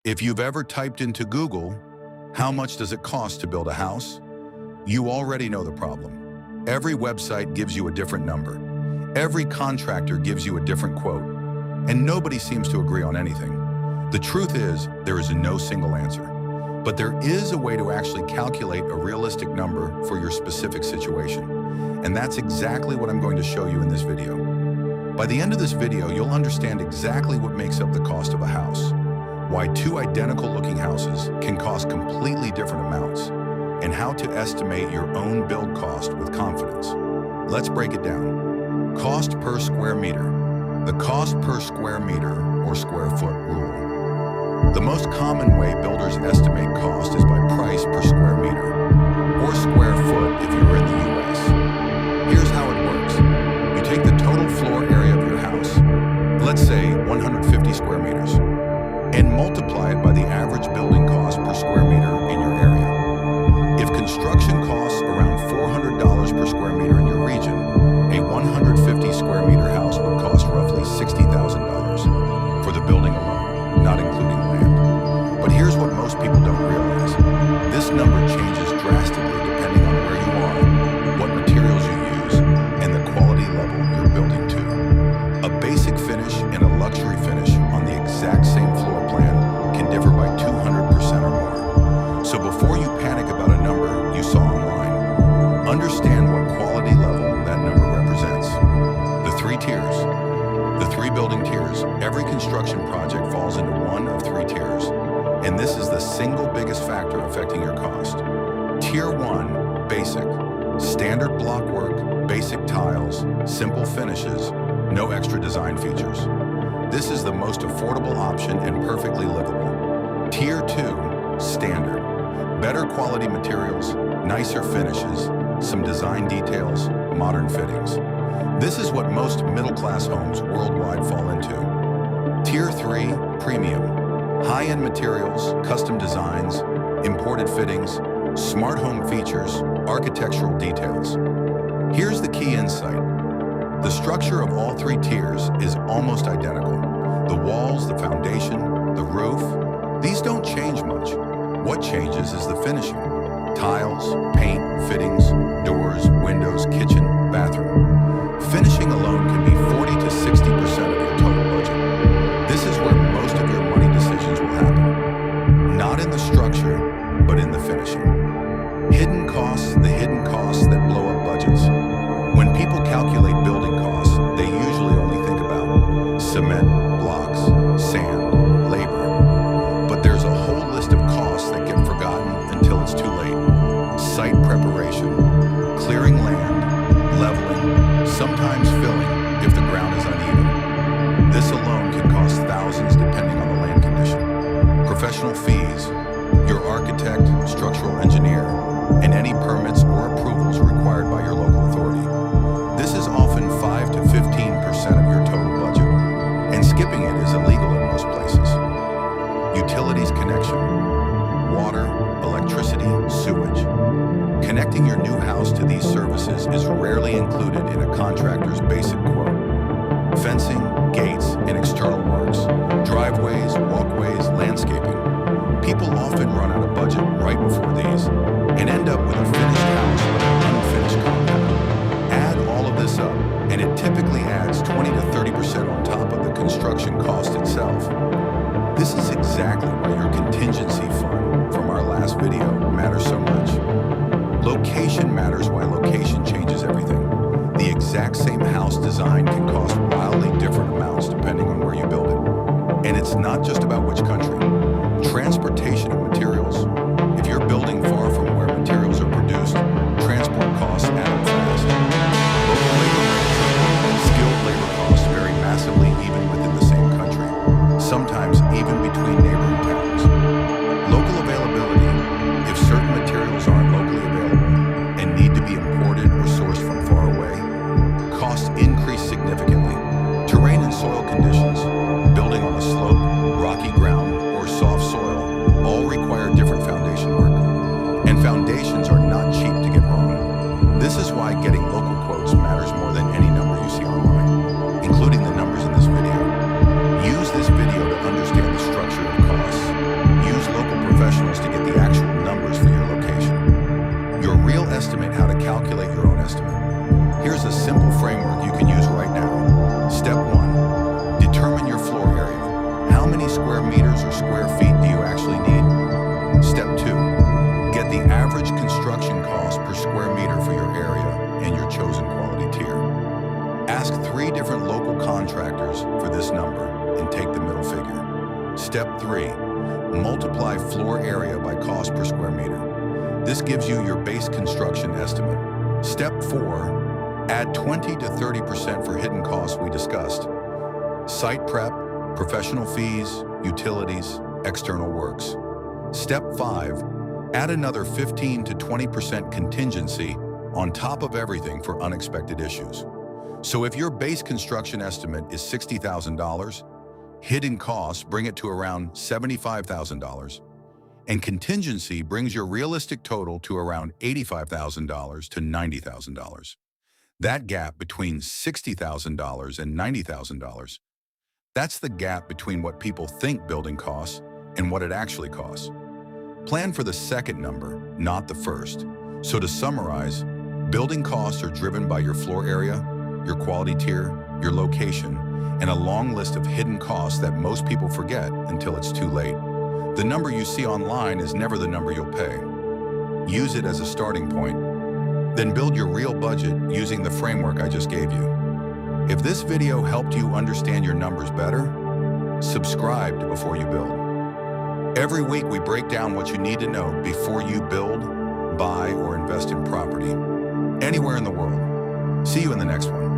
If you've ever typed into Google, how much does it cost to build a house? You already know the problem. Every website gives you a different number. Every contractor gives you a different quote, and nobody seems to agree on anything. The truth is, there is no single answer. But there is a way to actually calculate a realistic number for your specific situation. And that's exactly what I'm going to show you in this video. By the end of this video, you'll understand exactly what makes up the cost of a house, why two identical looking houses can cost completely different amounts, and how to estimate your own build cost with confidence. Let's break it down. Cost per square meter. The cost per square meter or square foot rule. The most common way builders estimate cost is by price per square meter, or square foot if you're in the US. Here's how it works. You take the total floor area of your house, let's say 150 square meters, and multiply it by the average building cost per square meter in your area. If construction costs around $400 per square meter in your region, a 150 square meter house would cost roughly $60,000 for the building alone, not including land. But here's what most people don't realize. This number changes drastically depending on where you are, what materials you use, and the quality level you're building to. A basic finish and a luxury finish on the exact same floor plan can differ by 200% or more. So before you panic about a number you saw online, understand what quality level that number represents. The three tiers. The three building tiers. Every construction project falls into one of three tiers, and this is the single biggest factor affecting your cost. Tier 1, basic. Standard block work, basic tiles, simple finishes, no extra design features. This is the most affordable option and perfectly livable. Tier 2, standard. Better quality materials, nicer finishes, some design details, modern fittings. This is what most middle-class homes worldwide fall into. Tier 3, premium. High-end materials, custom designs, imported fittings, smart home features, architectural details. Here's the key insight. The structure of all three tiers is almost identical. The walls, the foundation, the roof, these don't change much. What changes is the finishing. Tiles, paint, fittings, doors, windows, kitchen, bathroom. Finishing alone can be 40 to 60% of your total budget. This is where most of your money decisions will happen. Not in the structure, but in the finishing. Hidden costs, the hidden costs that blow up budgets. When people calculate building costs, they usually only think about cement, blocks, sand, labor. But there's a whole list of costs that get forgotten until it's too late. Site preparation, clearing land, leveling, sometimes filling if the ground is uneven. This alone can cost thousands depending on the land condition. Professional fees, your architect, structural engineer, and any permits or approvals required by your local authority. This is often 5 to 15% of your total budget, and skipping it is illegal in most places. Utilities connection, water, electricity, sewage. Connecting your new house to these services is rarely included in a contractor's basic quote. Fencing, gates, and external works, driveways, walkways, landscaping. People often run out of budget right before these and end up with a finished house with an unfinished compound. Add all of this up, and it typically adds 20 to 30% on top of the construction cost itself. This is exactly why your contingency fund from our last video matters so much. Location matters why location changes everything. The exact same house design can cost wildly different amounts depending on where you build it. And it's not just about which country. square feet do you actually need? Step 2. Get the average construction cost per square meter for your area and your chosen quality tier. Ask 3 different local contractors for this number and take the middle figure. Step 3. Multiply floor area by cost per square meter. This gives you your base construction estimate. Step 4. Add 20 to 30% for hidden costs we discussed. Site prep, professional fees, utilities, external works. Step 5. Add another 15 to 20% contingency on top of everything for unexpected issues. So if your base construction estimate is $60,000, hidden costs bring it to around $75,000, and contingency brings your realistic total to around $85,000 to $90,000. That gap between $60,000 and $90,000, that's the gap between what people think building costs and what it actually costs. Plan for the second number, not the first. So to summarize, building costs are driven by your floor area, your quality tier, your location, and a long list of hidden costs that most people forget until it's too late. The number you see online is never the number you'll pay. Use it as a starting point. Then build your real budget using the framework I just gave you. If this video helped you understand your numbers better, subscribe before you build. Every week we break down what you need to know before you build, buy, or invest in property anywhere in the world. See you in the next one.